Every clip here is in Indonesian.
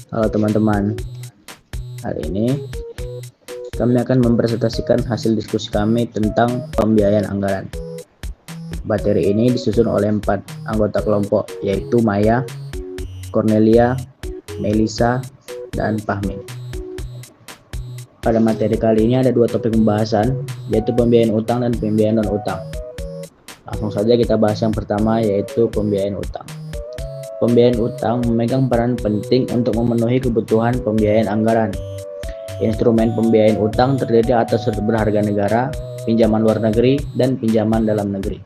Halo teman-teman, hari ini kami akan mempresentasikan hasil diskusi kami tentang pembiayaan anggaran. Materi ini disusun oleh 4 anggota kelompok, yaitu Maya, Cornelia, Melisa, dan Fahmi. Pada materi kali ini ada 2 topik pembahasan, yaitu pembiayaan utang dan pembiayaan non-utang. Langsung saja kita bahas yang pertama, yaitu pembiayaan utang. Pembiayaan utang memegang peran penting untuk memenuhi kebutuhan pembiayaan anggaran. Instrumen pembiayaan utang terdiri atas surat berharga negara, pinjaman luar negeri, dan pinjaman dalam negeri.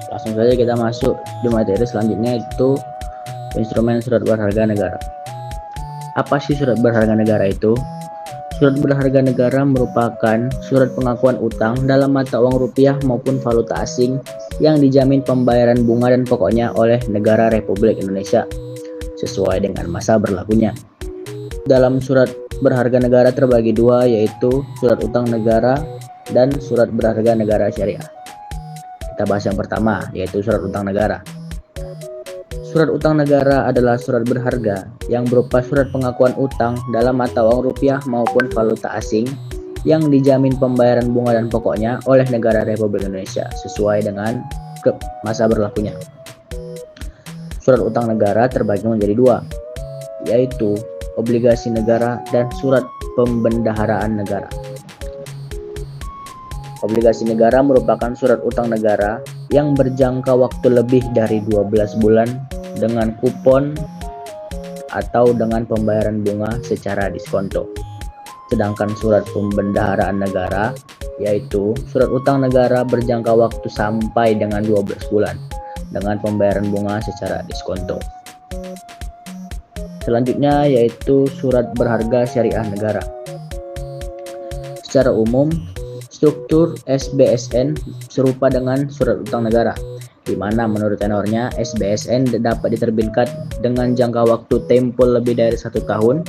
Langsung saja kita masuk di materi selanjutnya, yaitu instrumen surat berharga negara. Apa sih surat berharga negara itu? Surat berharga negara merupakan surat pengakuan utang dalam mata uang rupiah maupun valuta asing yang dijamin pembayaran bunga dan pokoknya oleh negara Republik Indonesia sesuai dengan masa berlakunya. Dalam surat berharga negara terbagi dua, yaitu surat utang negara dan surat berharga negara syariah. Kita bahas yang pertama, yaitu surat utang negara. Surat utang negara adalah surat berharga yang berupa surat pengakuan utang dalam mata uang rupiah maupun valuta asing yang dijamin pembayaran bunga dan pokoknya oleh negara Republik Indonesia sesuai dengan masa berlakunya. Surat utang negara terbagi menjadi dua, yaitu obligasi negara dan surat pembendaharaan negara. Obligasi negara merupakan surat utang negara yang berjangka waktu lebih dari 12 bulan dengan kupon atau dengan pembayaran bunga secara diskonto. Sedangkan surat pembendaharaan negara, yaitu surat utang negara berjangka waktu sampai dengan 12 bulan dengan pembayaran bunga secara diskonto. Selanjutnya yaitu surat berharga syariah negara. Secara umum, struktur SBSN serupa dengan surat utang negara, di mana menurut tenornya SBSN dapat diterbitkan dengan jangka waktu tempo lebih dari 1 tahun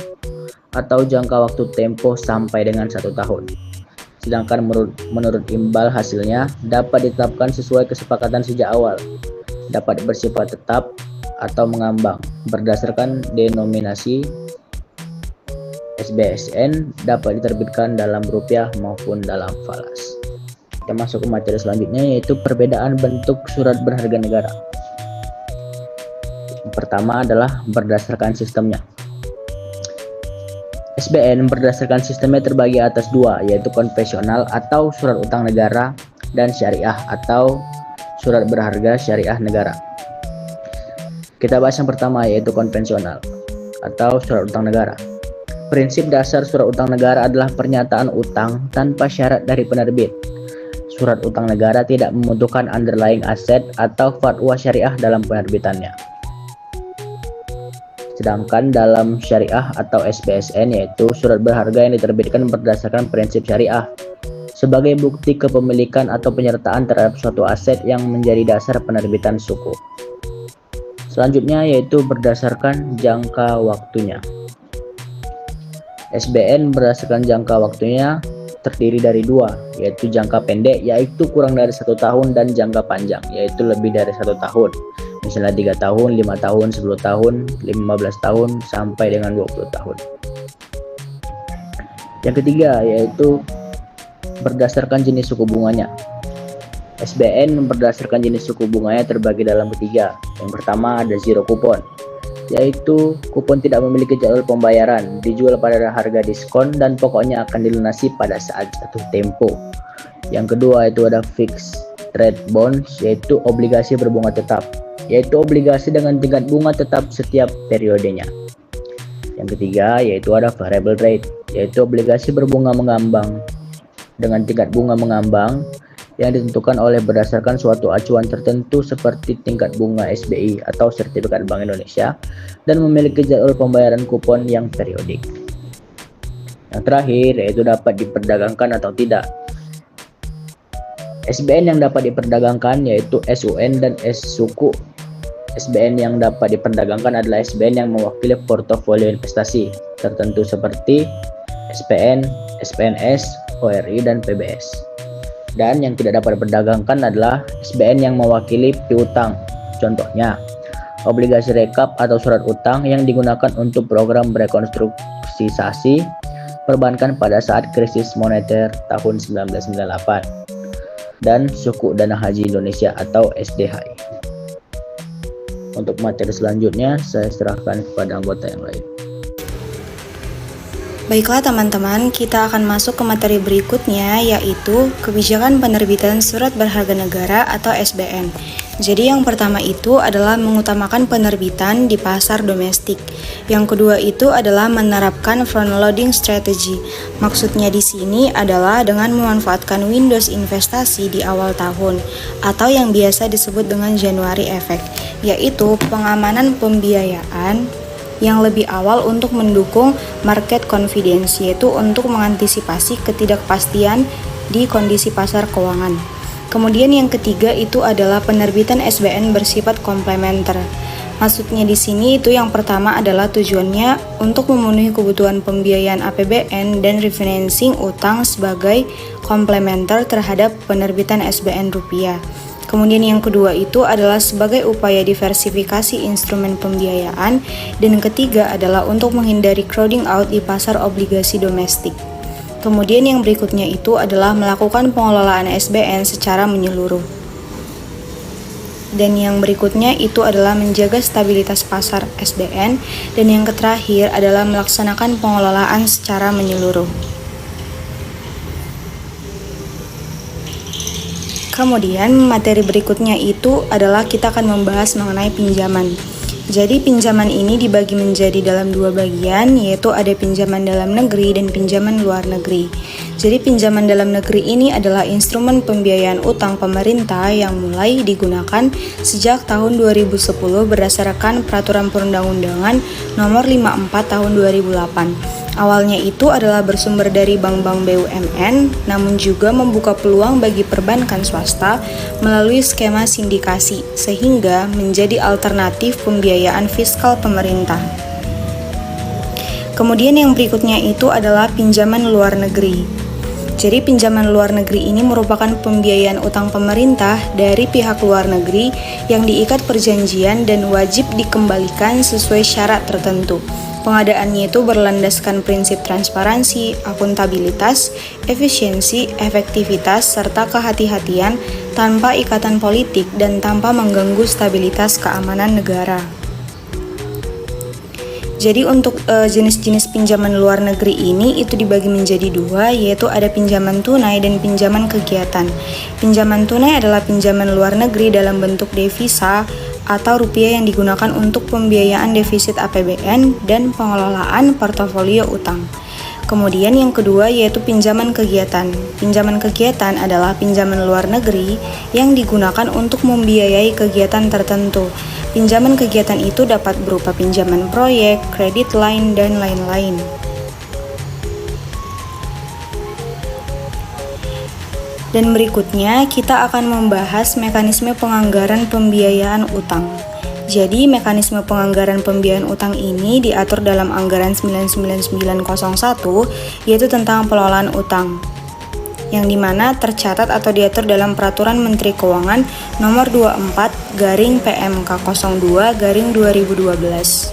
atau jangka waktu tempo sampai dengan 1 tahun. Sedangkan menurut imbal hasilnya dapat ditetapkan sesuai kesepakatan sejak awal, dapat bersifat tetap atau mengambang berdasarkan denominasi SBSN, dapat diterbitkan dalam rupiah maupun dalam falas. Kita masuk ke materi selanjutnya, yaitu perbedaan bentuk surat berharga negara. Yang pertama adalah berdasarkan sistemnya. SBN berdasarkan sistemnya terbagi atas dua, yaitu konvensional atau surat utang negara dan syariah atau surat berharga syariah negara. Kita bahas yang pertama, yaitu konvensional atau surat utang negara. Prinsip dasar surat utang negara adalah pernyataan utang tanpa syarat dari penerbit. Surat utang negara tidak membutuhkan underlying aset atau fatwa syariah dalam penerbitannya. Sedangkan dalam syariah atau SBSN, yaitu surat berharga yang diterbitkan berdasarkan prinsip syariah sebagai bukti kepemilikan atau penyertaan terhadap suatu aset yang menjadi dasar penerbitan suku. Selanjutnya yaitu berdasarkan jangka waktunya. SBN berdasarkan jangka waktunya terdiri dari dua, yaitu jangka pendek yaitu kurang dari 1 tahun dan jangka panjang yaitu lebih dari 1 tahun. Misalnya 3 tahun, 5 tahun, 10 tahun, 15 tahun sampai dengan 20 tahun. Yang ketiga yaitu berdasarkan jenis suku bunganya. SBN berdasarkan jenis suku bunganya terbagi dalam 3. Yang pertama ada zero kupon, yaitu kupon tidak memiliki jadwal pembayaran, dijual pada harga diskon dan pokoknya akan dilunasi pada saat jatuh tempo. Yang kedua itu ada fixed rate bonds, yaitu obligasi berbunga tetap, yaitu obligasi dengan tingkat bunga tetap setiap periodenya. Yang ketiga yaitu ada variable rate, yaitu obligasi berbunga mengambang dengan tingkat bunga mengambang yang ditentukan oleh berdasarkan suatu acuan tertentu seperti tingkat bunga SBI atau sertifikat Bank Indonesia dan memiliki jadwal pembayaran kupon yang periodik. Yang terakhir yaitu dapat diperdagangkan atau tidak. SBN yang dapat diperdagangkan yaitu SUN dan S-Suku. SBN yang dapat diperdagangkan adalah SBN yang mewakili portofolio investasi tertentu seperti SPN, SPNS, ORI, dan PBS. Dan yang tidak dapat diperdagangkan adalah SBN yang mewakili piutang. Contohnya, obligasi rekap atau surat utang yang digunakan untuk program rekonstruksisasi perbankan pada saat krisis moneter tahun 1998, dan Sukuk Dana Haji Indonesia atau SDHI. Untuk materi selanjutnya, saya serahkan kepada anggota yang lain. Baiklah teman-teman, kita akan masuk ke materi berikutnya, yaitu kebijakan penerbitan surat berharga negara atau SBN. Jadi yang pertama itu adalah mengutamakan penerbitan di pasar domestik. Yang kedua itu adalah menerapkan front-loading strategy. Maksudnya di sini adalah dengan memanfaatkan windows investasi di awal tahun atau yang biasa disebut dengan January Effect, yaitu pengamanan pembiayaan yang lebih awal untuk mendukung market confidence, yaitu untuk mengantisipasi ketidakpastian di kondisi pasar keuangan. Kemudian yang ketiga itu adalah penerbitan SBN bersifat komplementer. Maksudnya di sini itu yang pertama adalah tujuannya untuk memenuhi kebutuhan pembiayaan APBN dan refinancing utang sebagai komplementer terhadap penerbitan SBN rupiah. Kemudian yang kedua itu adalah sebagai upaya diversifikasi instrumen pembiayaan, dan yang ketiga adalah untuk menghindari crowding out di pasar obligasi domestik. Kemudian yang berikutnya itu adalah melakukan pengelolaan SBN secara menyeluruh. Dan yang berikutnya itu adalah menjaga stabilitas pasar SBN, dan yang terakhir adalah melaksanakan pengelolaan secara menyeluruh. Kemudian materi berikutnya itu adalah kita akan membahas mengenai pinjaman. Jadi pinjaman ini dibagi menjadi dalam dua bagian, yaitu ada pinjaman dalam negeri dan pinjaman luar negeri. Jadi pinjaman dalam negeri ini adalah instrumen pembiayaan utang pemerintah yang mulai digunakan sejak tahun 2010 berdasarkan Peraturan Perundang-undangan Nomor 54 Tahun 2008. Awalnya itu adalah bersumber dari bank-bank BUMN, namun juga membuka peluang bagi perbankan swasta melalui skema sindikasi, sehingga menjadi alternatif pembiayaan fiskal pemerintah. Kemudian yang berikutnya itu adalah pinjaman luar negeri. Jadi pinjaman luar negeri ini merupakan pembiayaan utang pemerintah dari pihak luar negeri yang diikat perjanjian dan wajib dikembalikan sesuai syarat tertentu. Pengadaannya itu berlandaskan prinsip transparansi, akuntabilitas, efisiensi, efektivitas, serta kehati-hatian tanpa ikatan politik dan tanpa mengganggu stabilitas keamanan negara. Jadi untuk jenis-jenis pinjaman luar negeri ini itu dibagi menjadi dua, yaitu ada pinjaman tunai dan pinjaman kegiatan. Pinjaman tunai adalah pinjaman luar negeri dalam bentuk devisa atau rupiah yang digunakan untuk pembiayaan defisit APBN dan pengelolaan portofolio utang. Kemudian yang kedua yaitu pinjaman kegiatan. Pinjaman kegiatan adalah pinjaman luar negeri yang digunakan untuk membiayai kegiatan tertentu. Pinjaman kegiatan itu dapat berupa pinjaman proyek, kredit line, dan lain-lain. Dan berikutnya kita akan membahas mekanisme penganggaran pembiayaan utang. Jadi mekanisme penganggaran pembiayaan utang ini diatur dalam Anggaran 99901, yaitu tentang pengelolaan utang, yang dimana tercatat atau diatur dalam Peraturan Menteri Keuangan Nomor 24/PMK02/2012.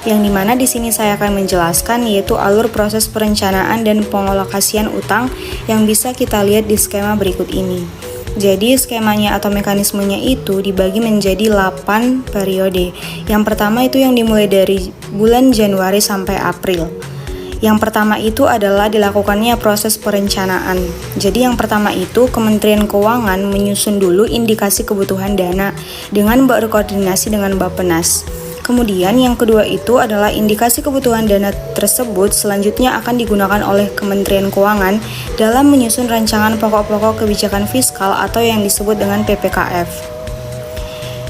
Yang dimana di sini saya akan menjelaskan yaitu alur proses perencanaan dan pengalokasian utang yang bisa kita lihat di skema berikut ini. Jadi skemanya atau mekanismenya itu dibagi menjadi 8 periode. Yang pertama itu yang dimulai dari bulan Januari sampai April. Yang pertama itu adalah dilakukannya proses perencanaan. Jadi yang pertama itu Kementerian Keuangan menyusun dulu indikasi kebutuhan dana dengan berkoordinasi dengan Bappenas. Kemudian yang kedua itu adalah indikasi kebutuhan dana tersebut selanjutnya akan digunakan oleh Kementerian Keuangan dalam menyusun rancangan pokok-pokok kebijakan fiskal atau yang disebut dengan PPKF.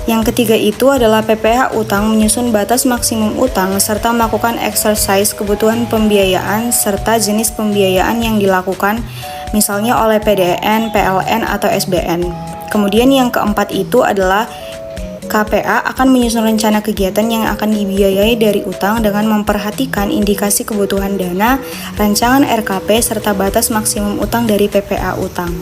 Yang ketiga itu adalah PPH utang menyusun batas maksimum utang serta melakukan exercise kebutuhan pembiayaan serta jenis pembiayaan yang dilakukan misalnya oleh PDN, PLN, atau SBN. Kemudian yang keempat itu adalah KPA akan menyusun rencana kegiatan yang akan dibiayai dari utang dengan memperhatikan indikasi kebutuhan dana, rancangan RKP, serta batas maksimum utang dari PPA utang.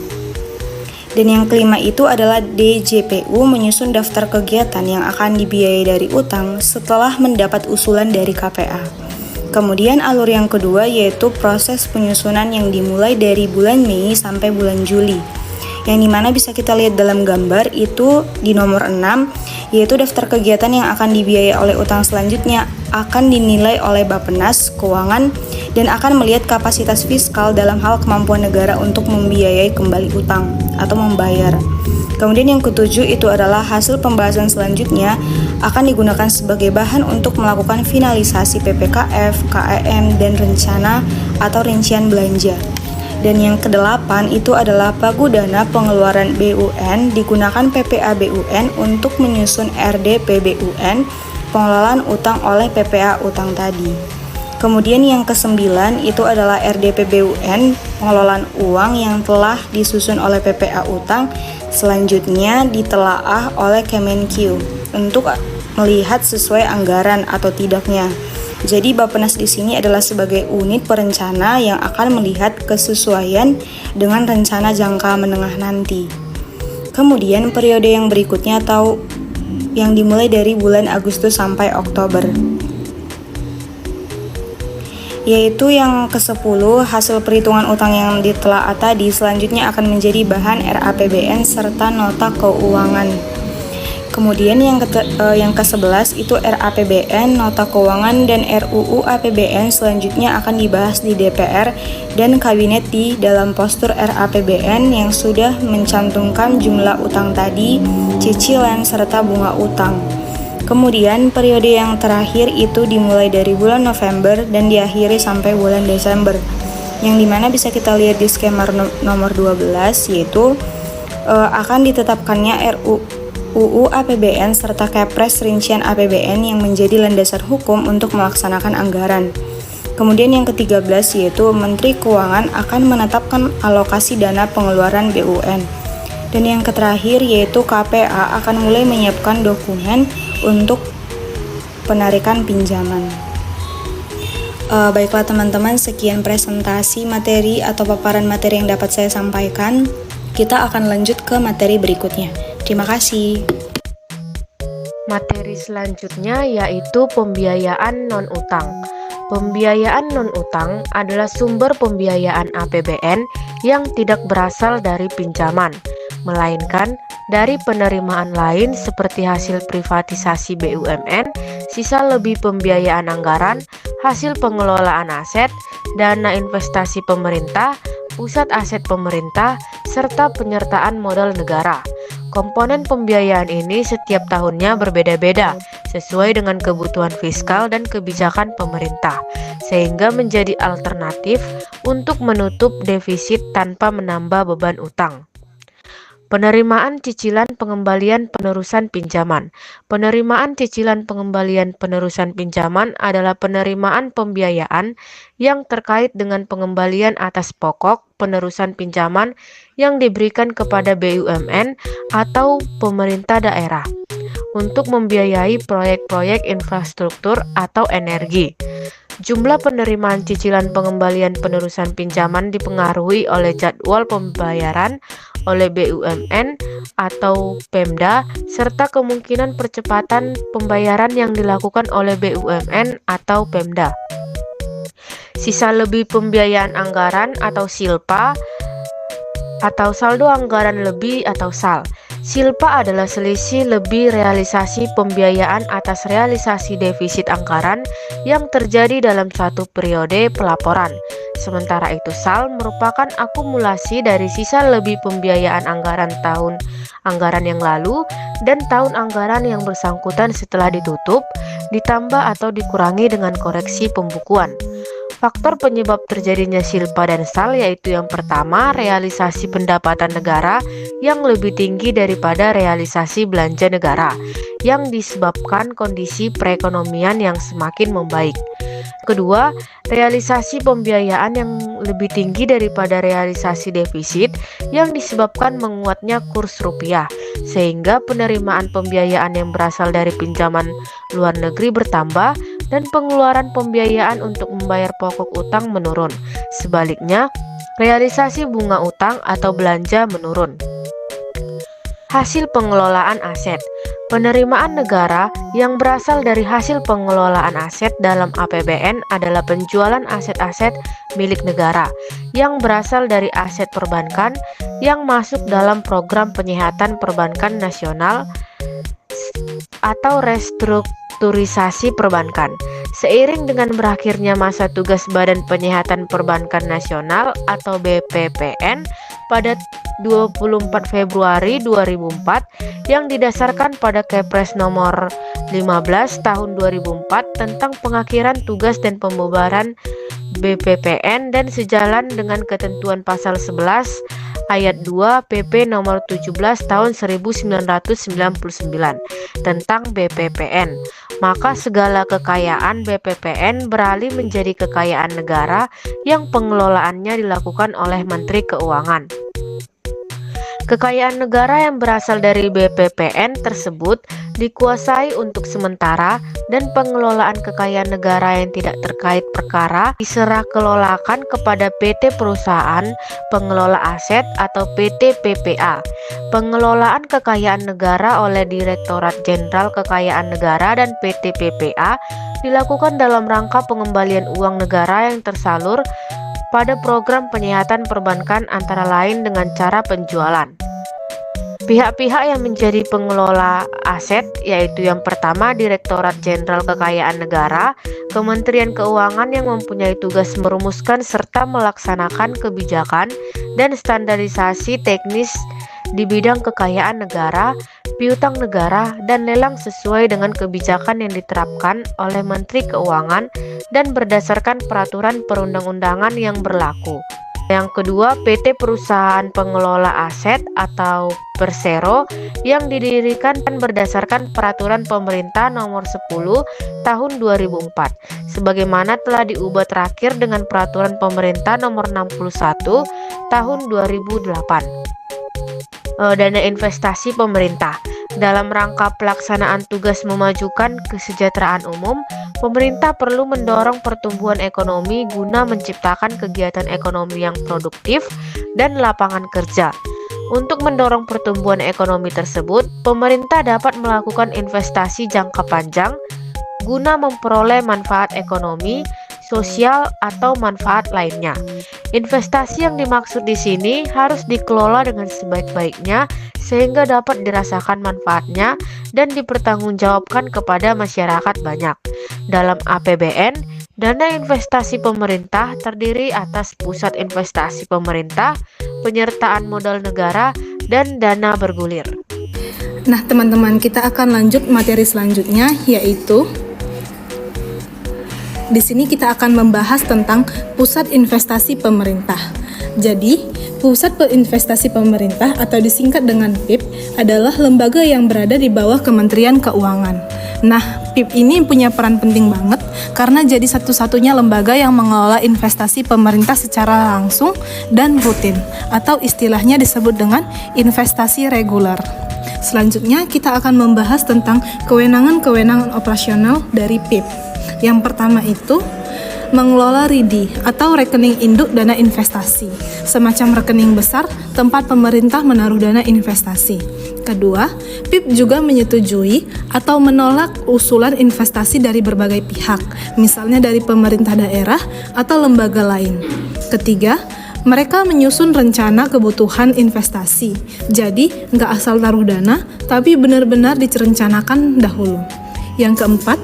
Dan yang kelima itu adalah DJPU, menyusun daftar kegiatan yang akan dibiayai dari utang setelah mendapat usulan dari KPA. Kemudian alur yang kedua yaitu proses penyusunan yang dimulai dari bulan Mei sampai bulan Juli. Yang dimana bisa kita lihat dalam gambar itu di nomor 6, yaitu daftar kegiatan yang akan dibiayai oleh utang selanjutnya akan dinilai oleh Bappenas Keuangan dan akan melihat kapasitas fiskal dalam hal kemampuan negara untuk membiayai kembali utang atau membayar. Kemudian yang ketujuh itu adalah hasil pembahasan selanjutnya akan digunakan sebagai bahan untuk melakukan finalisasi PPKF, KEM, dan rencana atau rincian belanja. Dan yang kedelapan itu adalah pagu dana pengeluaran BUN, digunakan PPA BUN untuk menyusun RDP BUN, pengelolaan utang oleh PPA utang tadi. Kemudian yang kesembilan itu adalah RDP BUN, pengelolaan uang yang telah disusun oleh PPA utang, selanjutnya ditelaah oleh Kemenq untuk melihat sesuai anggaran atau tidaknya. Jadi Bappenas di sini adalah sebagai unit perencana yang akan melihat kesesuaian dengan rencana jangka menengah nanti. Kemudian periode yang berikutnya atau yang dimulai dari bulan Agustus sampai Oktober, yaitu yang ke-10, hasil perhitungan utang yang ditelaah tadi selanjutnya akan menjadi bahan RAPBN serta nota keuangan. Kemudian yang ke-11 itu RAPBN, nota keuangan, dan RUU APBN selanjutnya akan dibahas di DPR dan Kabinet di dalam postur RAPBN yang sudah mencantumkan jumlah utang tadi, cicilan, serta bunga utang. Kemudian periode yang terakhir itu dimulai dari bulan November dan diakhiri sampai bulan Desember, yang dimana bisa kita lihat di skema nomor 12, yaitu akan ditetapkannya RUU APBN serta Kepres rincian APBN yang menjadi landasan hukum untuk melaksanakan anggaran. Kemudian yang ke-13 yaitu Menteri Keuangan akan menetapkan alokasi dana pengeluaran BUN. Dan yang terakhir yaitu KPA akan mulai menyiapkan dokumen untuk penarikan pinjaman. Baiklah teman-teman, sekian presentasi materi atau paparan materi yang dapat saya sampaikan. Kita akan lanjut ke materi berikutnya. Terima kasih. Materi selanjutnya yaitu pembiayaan non-utang. Pembiayaan non-utang adalah sumber pembiayaan APBN yang tidak berasal dari pinjaman, melainkan dari penerimaan lain seperti hasil privatisasi BUMN, sisa lebih pembiayaan anggaran, hasil pengelolaan aset, dana investasi pemerintah, pusat aset pemerintah, serta penyertaan modal negara. Komponen pembiayaan ini setiap tahunnya berbeda-beda sesuai dengan kebutuhan fiskal dan kebijakan pemerintah, sehingga menjadi alternatif untuk menutup defisit tanpa menambah beban utang. Penerimaan cicilan pengembalian penerusan pinjaman. Penerimaan cicilan pengembalian penerusan pinjaman adalah penerimaan pembiayaan yang terkait dengan pengembalian atas pokok penerusan pinjaman yang diberikan kepada BUMN atau pemerintah daerah untuk membiayai proyek-proyek infrastruktur atau energi. Jumlah penerimaan cicilan pengembalian penerusan pinjaman dipengaruhi oleh jadwal pembayaran oleh BUMN atau Pemda serta kemungkinan percepatan pembayaran yang dilakukan oleh BUMN atau Pemda. Sisa lebih pembiayaan anggaran atau SILPA atau saldo anggaran lebih atau SAL. SILPA adalah selisih lebih realisasi pembiayaan atas realisasi defisit anggaran yang terjadi dalam satu periode pelaporan. Sementara itu SAL merupakan akumulasi dari sisa lebih pembiayaan anggaran tahun anggaran yang lalu dan tahun anggaran yang bersangkutan setelah ditutup, ditambah atau dikurangi dengan koreksi pembukuan. Faktor penyebab terjadinya SILPA dan SAL yaitu yang pertama, realisasi pendapatan negara yang lebih tinggi daripada realisasi belanja negara yang disebabkan kondisi perekonomian yang semakin membaik. Kedua, realisasi pembiayaan yang lebih tinggi daripada realisasi defisit yang disebabkan menguatnya kurs rupiah, sehingga penerimaan pembiayaan yang berasal dari pinjaman luar negeri bertambah dan pengeluaran pembiayaan untuk membayar pokok utang menurun. Sebaliknya, realisasi bunga utang atau belanja menurun. hasil pengelolaan aset. Penerimaan negara yang berasal dari hasil pengelolaan aset dalam APBN adalah penjualan aset-aset milik negara yang berasal dari aset perbankan yang masuk dalam program penyihatan perbankan nasional atau restrukturisasi perbankan. Seiring dengan berakhirnya masa tugas Badan Penyihatan Perbankan Nasional atau BPPN pada 24 Februari 2004 yang didasarkan pada Kepres nomor 15 tahun 2004 tentang pengakhiran tugas dan pembubaran BPPN dan sejalan dengan ketentuan pasal 11 ayat 2 PP nomor 17 tahun 1999 tentang BPPN. Maka segala kekayaan BPPN beralih menjadi kekayaan negara yang pengelolaannya dilakukan oleh Menteri Keuangan. Kekayaan negara yang berasal dari BPPN tersebut dikuasai untuk sementara dan pengelolaan kekayaan negara yang tidak terkait perkara diserah kelolakan kepada PT Perusahaan Pengelola Aset atau PT PPA. Pengelolaan kekayaan negara oleh Direktorat Jenderal Kekayaan Negara dan PT PPA dilakukan dalam rangka pengembalian uang negara yang tersalur pada program penyihatan perbankan antara lain dengan cara penjualan. Pihak-pihak yang menjadi pengelola aset yaitu yang pertama Direktorat Jenderal Kekayaan Negara, Kementerian Keuangan yang mempunyai tugas merumuskan serta melaksanakan kebijakan dan standarisasi teknis di bidang kekayaan negara, piutang negara, dan lelang sesuai dengan kebijakan yang diterapkan oleh Menteri Keuangan dan berdasarkan peraturan perundang-undangan yang berlaku. Yang kedua, PT Perusahaan Pengelola Aset atau Persero yang didirikan berdasarkan peraturan pemerintah nomor 10 tahun 2004 sebagaimana telah diubah terakhir dengan peraturan pemerintah nomor 61 tahun 2008. Dana investasi pemerintah. Dalam rangka pelaksanaan tugas memajukan kesejahteraan umum, pemerintah perlu mendorong pertumbuhan ekonomi guna menciptakan kegiatan ekonomi yang produktif dan lapangan kerja. Untuk mendorong pertumbuhan ekonomi tersebut, pemerintah dapat melakukan investasi jangka panjang guna memperoleh manfaat ekonomi, sosial, atau manfaat lainnya. Investasi yang dimaksud di sini harus dikelola dengan sebaik-baiknya sehingga dapat dirasakan manfaatnya dan dipertanggungjawabkan kepada masyarakat banyak. Dalam APBN, dana investasi pemerintah terdiri atas pusat investasi pemerintah, penyertaan modal negara, dan dana bergulir. Nah, teman-teman, kita akan lanjut materi selanjutnya, yaitu di sini kita akan membahas tentang pusat investasi pemerintah. Jadi, pusat investasi pemerintah atau disingkat dengan PIP adalah lembaga yang berada di bawah Kementerian Keuangan. Nah, PIP ini punya peran penting banget karena jadi satu-satunya lembaga yang mengelola investasi pemerintah secara langsung dan rutin, atau istilahnya disebut dengan investasi reguler. Selanjutnya, kita akan membahas tentang kewenangan-kewenangan operasional dari PIP. Yang pertama itu mengelola RIDI atau rekening induk dana investasi, semacam rekening besar tempat pemerintah menaruh dana investasi. Kedua, PIP juga menyetujui atau menolak usulan investasi dari berbagai pihak, misalnya dari pemerintah daerah atau lembaga lain. Ketiga, mereka menyusun rencana kebutuhan investasi, jadi nggak asal taruh dana, tapi benar-benar direncanakan dahulu. Yang keempat,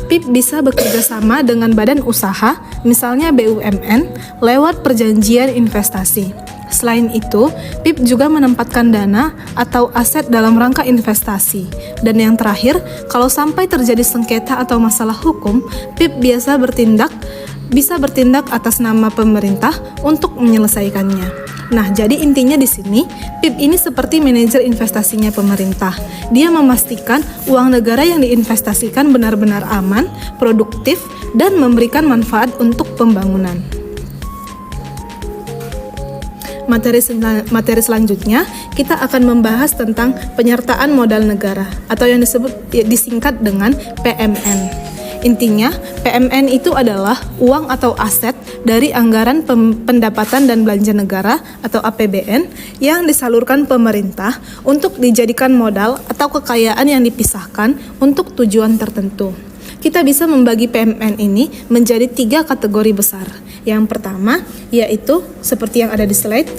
PIP bisa bekerja sama dengan badan usaha, misalnya BUMN, lewat perjanjian investasi. Selain itu, PIP juga menempatkan dana atau aset dalam rangka investasi. Dan yang terakhir, kalau sampai terjadi sengketa atau masalah hukum, PIP bisa bertindak atas nama pemerintah untuk menyelesaikannya. Nah, jadi intinya di sini, PIP ini seperti manajer investasinya pemerintah. Dia memastikan uang negara yang diinvestasikan benar-benar aman, produktif, dan memberikan manfaat untuk pembangunan. Materi selanjutnya, kita akan membahas tentang penyertaan modal negara atau yang disingkat dengan PMN. Intinya, PMN itu adalah uang atau aset dari anggaran pendapatan dan belanja negara atau APBN yang disalurkan pemerintah untuk dijadikan modal atau kekayaan yang dipisahkan untuk tujuan tertentu. Kita bisa membagi PMN ini menjadi 3 kategori besar. Yang pertama yaitu seperti yang ada di slide,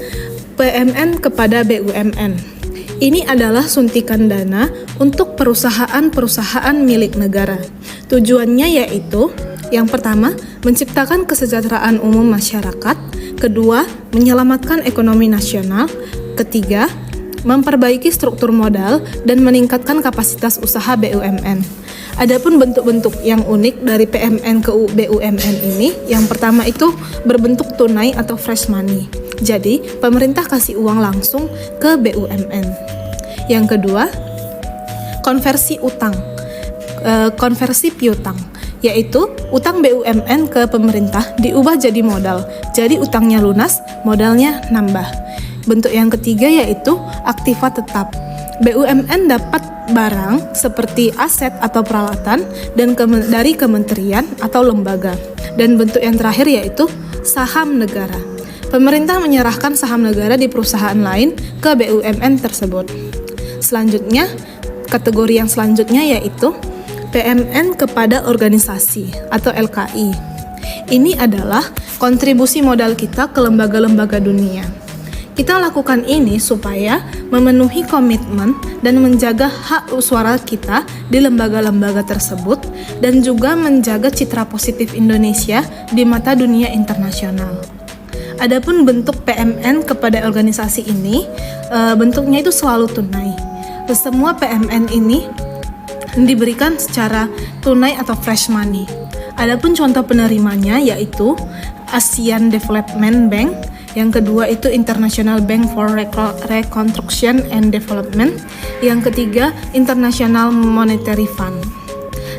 PMN kepada BUMN. Ini adalah suntikan dana untuk perusahaan-perusahaan milik negara. Tujuannya yaitu, yang pertama, menciptakan kesejahteraan umum masyarakat, kedua, menyelamatkan ekonomi nasional, ketiga, memperbaiki struktur modal dan meningkatkan kapasitas usaha BUMN. Adapun bentuk-bentuk yang unik dari PMN ke BUMN ini, yang pertama itu berbentuk tunai atau fresh money. Jadi, pemerintah kasih uang langsung ke BUMN. Yang kedua, konversi utang, konversi piutang, yaitu utang BUMN ke pemerintah diubah jadi modal. Jadi utangnya lunas, modalnya nambah. Bentuk yang ketiga yaitu aktiva tetap. BUMN dapat barang seperti aset atau peralatan dari kementerian atau lembaga. Dan bentuk yang terakhir yaitu saham negara. Pemerintah menyerahkan saham negara di perusahaan lain ke BUMN tersebut. Selanjutnya, kategori yang selanjutnya yaitu PMN kepada organisasi atau LKI. Ini adalah kontribusi modal kita ke lembaga-lembaga dunia. Kita lakukan ini supaya memenuhi komitmen dan menjaga hak suara kita di lembaga-lembaga tersebut dan juga menjaga citra positif Indonesia di mata dunia internasional. Adapun bentuk PMN kepada organisasi ini, bentuknya itu selalu tunai. Semua PMN ini diberikan secara tunai atau fresh money. Adapun contoh penerimanya yaitu Asian Development Bank, yang kedua itu International Bank for Reconstruction and Development, yang ketiga International Monetary Fund.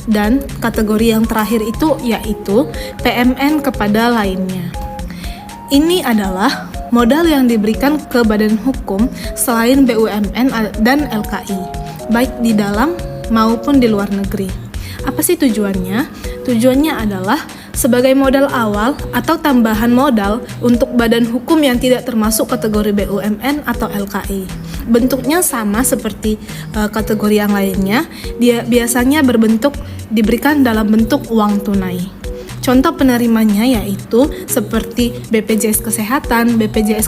Dan kategori yang terakhir itu yaitu PMN kepada lainnya. Ini adalah modal yang diberikan ke badan hukum selain BUMN dan LKI, baik di dalam maupun di luar negeri. Apa sih tujuannya? Tujuannya adalah sebagai modal awal atau tambahan modal untuk badan hukum yang tidak termasuk kategori BUMN atau LKI. Bentuknya sama seperti kategori yang lainnya, dia biasanya diberikan dalam bentuk uang tunai. Contoh penerimanya yaitu seperti BPJS Kesehatan, BPJS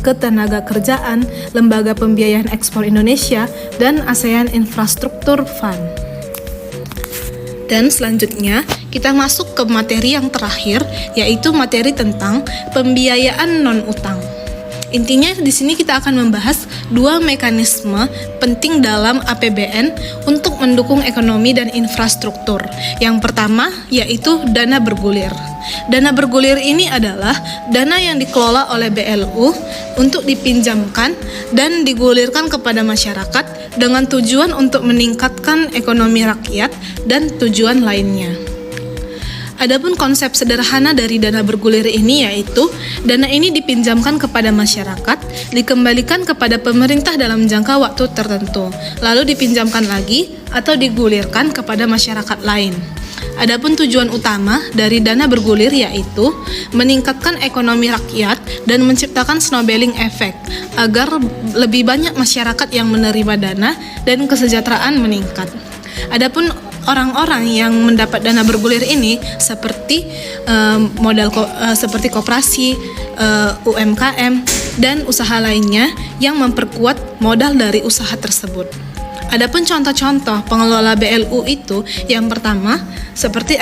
Ketenagakerjaan, Lembaga Pembiayaan Ekspor Indonesia, dan ASEAN Infrastructure Fund. Dan selanjutnya kita masuk ke materi yang terakhir, yaitu materi tentang pembiayaan non-utang. Intinya di sini kita akan membahas 2 mekanisme penting dalam APBN untuk mendukung ekonomi dan infrastruktur. Yang pertama yaitu dana bergulir. Dana bergulir ini adalah dana yang dikelola oleh BLU untuk dipinjamkan dan digulirkan kepada masyarakat dengan tujuan untuk meningkatkan ekonomi rakyat dan tujuan lainnya. Adapun konsep sederhana dari dana bergulir ini yaitu dana ini dipinjamkan kepada masyarakat, dikembalikan kepada pemerintah dalam jangka waktu tertentu, lalu dipinjamkan lagi atau digulirkan kepada masyarakat lain. Adapun tujuan utama dari dana bergulir yaitu meningkatkan ekonomi rakyat dan menciptakan snowballing effect agar lebih banyak masyarakat yang menerima dana dan kesejahteraan meningkat. Adapun orang-orang yang mendapat dana bergulir ini seperti seperti koperasi, UMKM, dan usaha lainnya yang memperkuat modal dari usaha tersebut. Adapun contoh-contoh pengelola BLU itu yang pertama seperti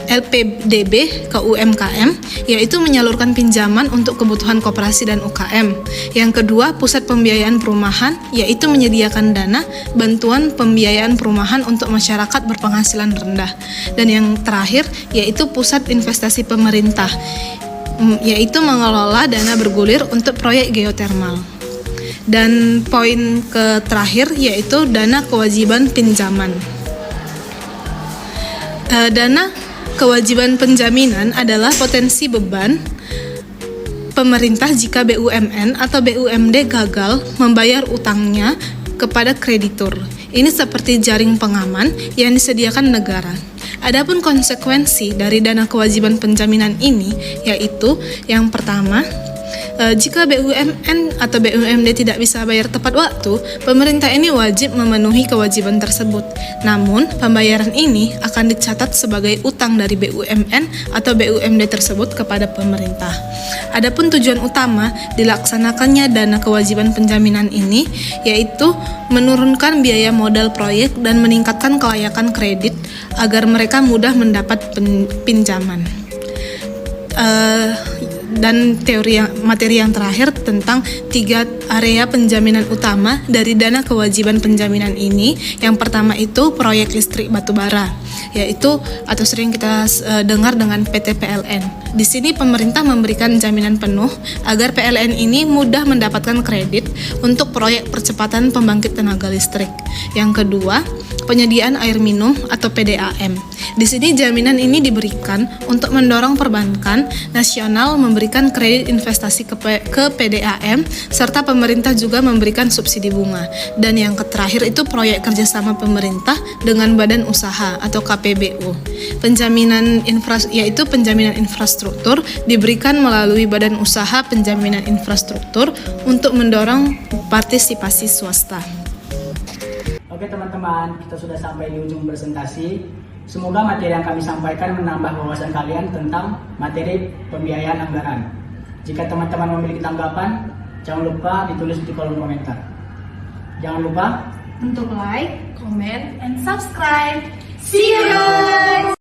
LPDB ke UMKM, yaitu menyalurkan pinjaman untuk kebutuhan koperasi dan UKM. Yang kedua, pusat pembiayaan perumahan, yaitu menyediakan dana bantuan pembiayaan perumahan untuk masyarakat berpenghasilan rendah. Dan yang terakhir yaitu pusat investasi pemerintah, yaitu mengelola dana bergulir untuk proyek geotermal. Dan poin terakhir yaitu dana kewajiban pinjaman. Dana kewajiban penjaminan adalah potensi beban pemerintah jika BUMN atau BUMD gagal membayar utangnya kepada kreditur. Ini seperti jaring pengaman yang disediakan negara. Adapun konsekuensi dari dana kewajiban penjaminan ini yaitu yang pertama, jika BUMN atau BUMD tidak bisa bayar tepat waktu, pemerintah ini wajib memenuhi kewajiban tersebut. Namun, pembayaran ini akan dicatat sebagai utang dari BUMN atau BUMD tersebut kepada pemerintah. Adapun tujuan utama dilaksanakannya dana kewajiban penjaminan ini yaitu menurunkan biaya modal proyek dan meningkatkan kelayakan kredit agar mereka mudah mendapat pinjaman. Dan materi yang terakhir tentang 3 area penjaminan utama dari dana kewajiban penjaminan ini. Yang pertama itu proyek listrik batubara, yaitu atau sering kita dengar dengan PT PLN. Di sini pemerintah memberikan jaminan penuh agar PLN ini mudah mendapatkan kredit untuk proyek percepatan pembangkit tenaga listrik. Yang kedua, penyediaan air minum atau PDAM. Di sini jaminan ini diberikan untuk mendorong perbankan nasional memberikan kredit investasi ke PDAM serta pemerintah juga memberikan subsidi bunga. Dan yang terakhir itu proyek kerjasama pemerintah dengan badan usaha atau KPBU. Penjaminan infrastruktur diberikan melalui badan usaha penjaminan infrastruktur untuk mendorong partisipasi swasta. Oke teman-teman, kita sudah sampai di ujung presentasi. Semoga materi yang kami sampaikan menambah wawasan kalian tentang materi pembiayaan anggaran. Jika teman-teman memiliki tanggapan, jangan lupa ditulis di kolom komentar. Jangan lupa untuk like, comment, and subscribe. See you guys!